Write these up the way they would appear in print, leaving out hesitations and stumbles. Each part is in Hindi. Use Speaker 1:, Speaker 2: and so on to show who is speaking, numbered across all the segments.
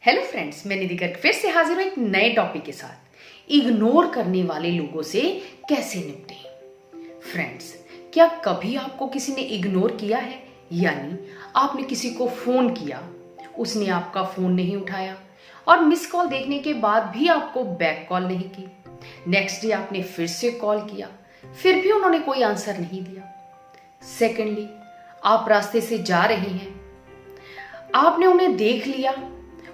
Speaker 1: हेलो फ्रेंड्स, मैं निधि गर्ग फिर से हाजिर हूं एक नए टॉपिक के साथ। इग्नोर करने वाले लोगों से कैसे निपटें। फ्रेंड्स, क्या कभी आपको किसी ने इग्नोर किया है? यानी आपने किसी को फोन किया, उसने आपका फोन नहीं उठाया और मिस कॉल देखने के बाद भी आपको बैक कॉल नहीं की। नेक्स्ट डे आपने फिर से कॉल किया, फिर भी उन्होंने कोई आंसर नहीं दिया। सेकेंडली, आप रास्ते से जा रहे हैं, आपने उन्हें देख लिया,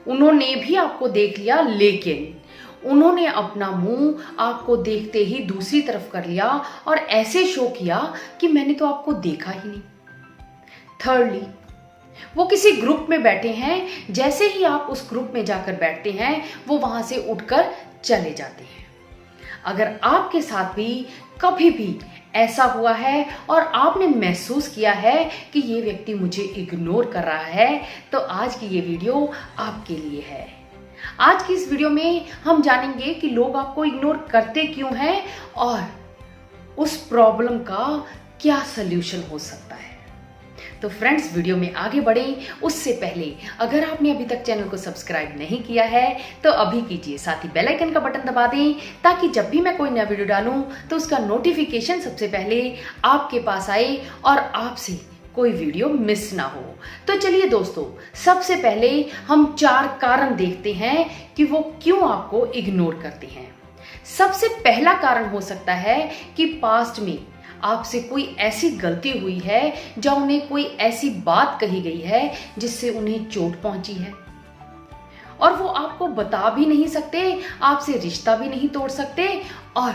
Speaker 1: उन्होंने भी आपको देख लिया, लेकिन उन्होंने अपना मुंह आपको देखते ही दूसरी तरफ कर लिया और ऐसे शो किया कि मैंने तो आपको देखा ही नहीं। थर्डली, वो किसी ग्रुप में बैठे हैं, जैसे ही आप उस ग्रुप में जाकर बैठते हैं वो वहां से उठकर चले जाते हैं। अगर आपके साथ भी कभी भी ऐसा हुआ है और आपने महसूस किया है कि ये व्यक्ति मुझे इग्नोर कर रहा है, तो आज की ये वीडियो आपके लिए है। आज की इस वीडियो में हम जानेंगे कि लोग आपको इग्नोर करते क्यों हैं और उस प्रॉब्लम का क्या सल्यूशन हो सकता है। तो फ्रेंड्स, वीडियो में आगे बढ़ें उससे पहले अगर आपने अभी तक चैनल को सब्सक्राइब नहीं किया है तो अभी कीजिए, साथ ही बेल आइकन का बटन दबा दें ताकि जब भी मैं कोई नया वीडियो डालूं तो उसका नोटिफिकेशन सबसे पहले आपके पास आए और आपसे कोई वीडियो मिस ना हो। तो चलिए दोस्तों, सबसे पहले हम 4 कारण देखते हैं कि वो क्यों आपको इग्नोर करते हैं। सबसे पहला कारण हो सकता है कि पास्ट में आपसे कोई ऐसी गलती हुई है या उन्हें कोई ऐसी बात कही गई है जिससे उन्हें चोट पहुंची है और वो आपको बता भी नहीं सकते, आपसे रिश्ता भी नहीं तोड़ सकते और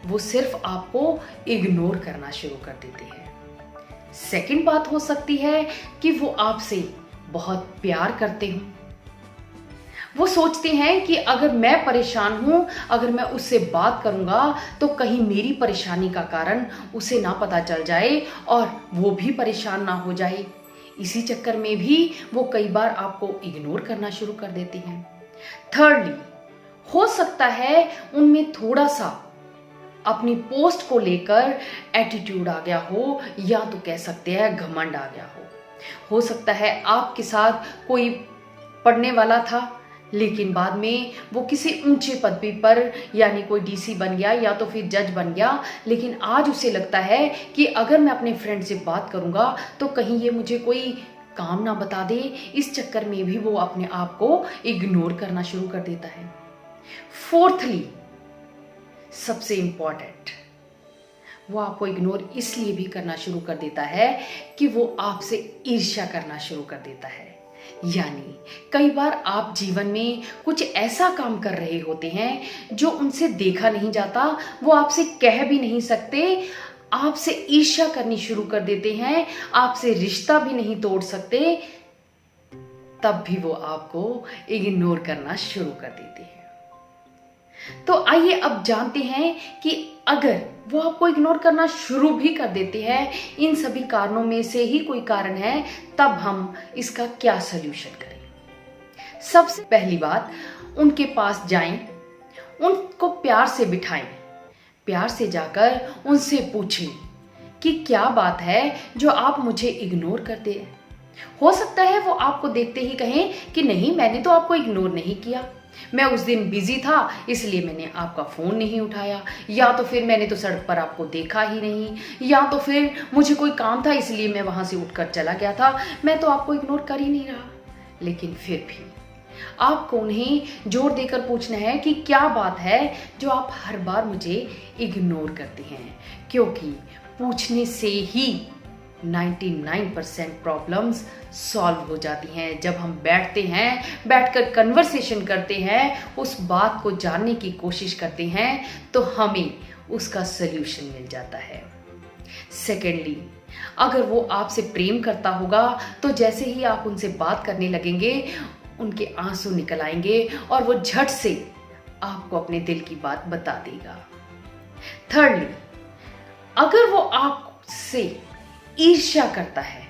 Speaker 1: वो सिर्फ आपको इग्नोर करना शुरू कर देते हैं। सेकंड बात हो सकती है कि वो आपसे बहुत प्यार करते हों। वो सोचते हैं कि अगर मैं परेशान हूं, अगर मैं उससे बात करूंगा तो कहीं मेरी परेशानी का कारण उसे ना पता चल जाए और वो भी परेशान ना हो जाए। इसी चक्कर में भी वो कई बार आपको इग्नोर करना शुरू कर देते हैं। थर्डली, हो सकता है उनमें थोड़ा सा अपनी पोस्ट को लेकर एटीट्यूड आ गया हो, या तो कह सकते हैं घमंड आ गया हो सकता है आपके साथ कोई पढ़ने वाला था लेकिन बाद में वो किसी ऊंचे पदवी पर यानी कोई डीसी बन गया या तो फिर जज बन गया, लेकिन आज उसे लगता है कि अगर मैं अपने फ्रेंड से बात करूंगा तो कहीं ये मुझे कोई काम ना बता दे। इस चक्कर में भी वो अपने आप को इग्नोर करना शुरू कर देता है। फोर्थली, सबसे इंपॉर्टेंट, वो आपको इग्नोर इसलिए भी करना शुरू कर देता है कि वो आपसे ईर्ष्या करना शुरू कर देता है। यानी कई बार आप जीवन में कुछ ऐसा काम कर रहे होते हैं जो उनसे देखा नहीं जाता, वो आपसे कह भी नहीं सकते, आपसे ईर्ष्या करनी शुरू कर देते हैं, आपसे रिश्ता भी नहीं तोड़ सकते, तब भी वो आपको इग्नोर करना शुरू कर देते हैं। तो आइए अब जानते हैं कि अगर वो आपको इग्नोर करना शुरू भी कर देते हैं, इन सभी कारणों में से ही कोई कारण है, तब हम इसका क्या सल्यूशन करें। सबसे पहली बात, उनके पास जाएं, उनको प्यार से बिठाएं, प्यार से जाकर उनसे पूछें कि क्या बात है जो आप मुझे इग्नोर करते हैं। हो सकता है वो आपको देखते ही कहें कि नहीं, मैंने तो आपको इग्नोर नहीं किया, मैं उस दिन बिजी था इसलिए मैंने आपका फोन नहीं उठाया, या तो फिर मैंने तो सड़क पर आपको देखा ही नहीं, या तो फिर मुझे कोई काम था इसलिए मैं वहां से उठकर चला गया था, मैं तो आपको इग्नोर कर ही नहीं रहा। लेकिन फिर भी आपको उन्हें जोर देकर पूछना है कि क्या बात है जो आप हर बार मुझे इग्नोर करते हैं, क्योंकि पूछने से ही 99% प्रॉब्लम्स सॉल्व हो जाती हैं। जब हम बैठते हैं, बैठकर कन्वर्सेशन करते हैं, उस बात को जानने की कोशिश करते हैं, तो हमें उसका सल्यूशन मिल जाता है। सेकेंडली, अगर वो आपसे प्रेम करता होगा तो जैसे ही आप उनसे बात करने लगेंगे उनके आंसू निकल आएंगे और वो झट से आपको अपने दिल की बात बता देगा। थर्डली, अगर वो आपसे ईर्ष्या करता है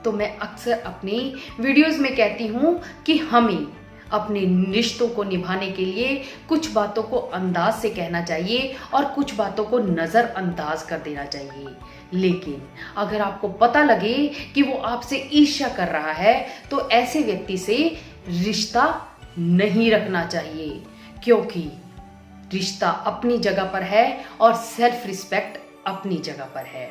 Speaker 1: तो मैं अक्सर अपनी वीडियोस में कहती हूं कि हमें अपने रिश्तों को निभाने के लिए कुछ बातों को अंदाज से कहना चाहिए और कुछ बातों को नज़रअंदाज कर देना चाहिए। लेकिन अगर आपको पता लगे कि वो आपसे ईर्ष्या कर रहा है तो ऐसे व्यक्ति से रिश्ता नहीं रखना चाहिए, क्योंकि रिश्ता अपनी जगह पर है और सेल्फ रिस्पेक्ट अपनी जगह पर है।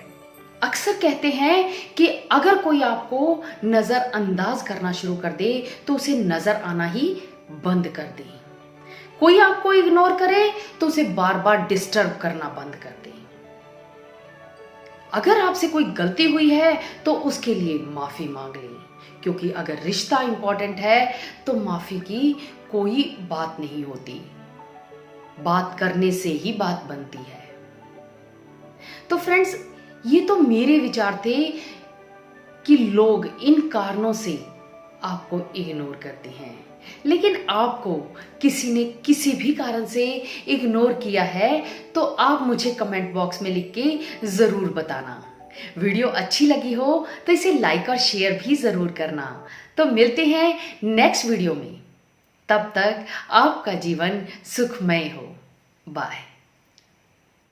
Speaker 1: अक्सर कहते हैं कि अगर कोई आपको नजरअंदाज करना शुरू कर दे तो उसे नजर आना ही बंद कर दे। कोई आपको इग्नोर करे तो उसे बार बार डिस्टर्ब करना बंद कर दे। अगर आपसे कोई गलती हुई है तो उसके लिए माफी मांग लें, क्योंकि अगर रिश्ता इंपॉर्टेंट है तो माफी की कोई बात नहीं होती, बात करने से ही बात बनती है। तो फ्रेंड्स, ये तो मेरे विचार थे कि लोग इन कारणों से आपको इग्नोर करते हैं, लेकिन आपको किसी ने किसी भी कारण से इग्नोर किया है तो आप मुझे कमेंट बॉक्स में लिख के ज़रूर बताना। वीडियो अच्छी लगी हो तो इसे लाइक और शेयर भी ज़रूर करना। तो मिलते हैं नेक्स्ट वीडियो में, तब तक आपका जीवन सुखमय हो। बाय।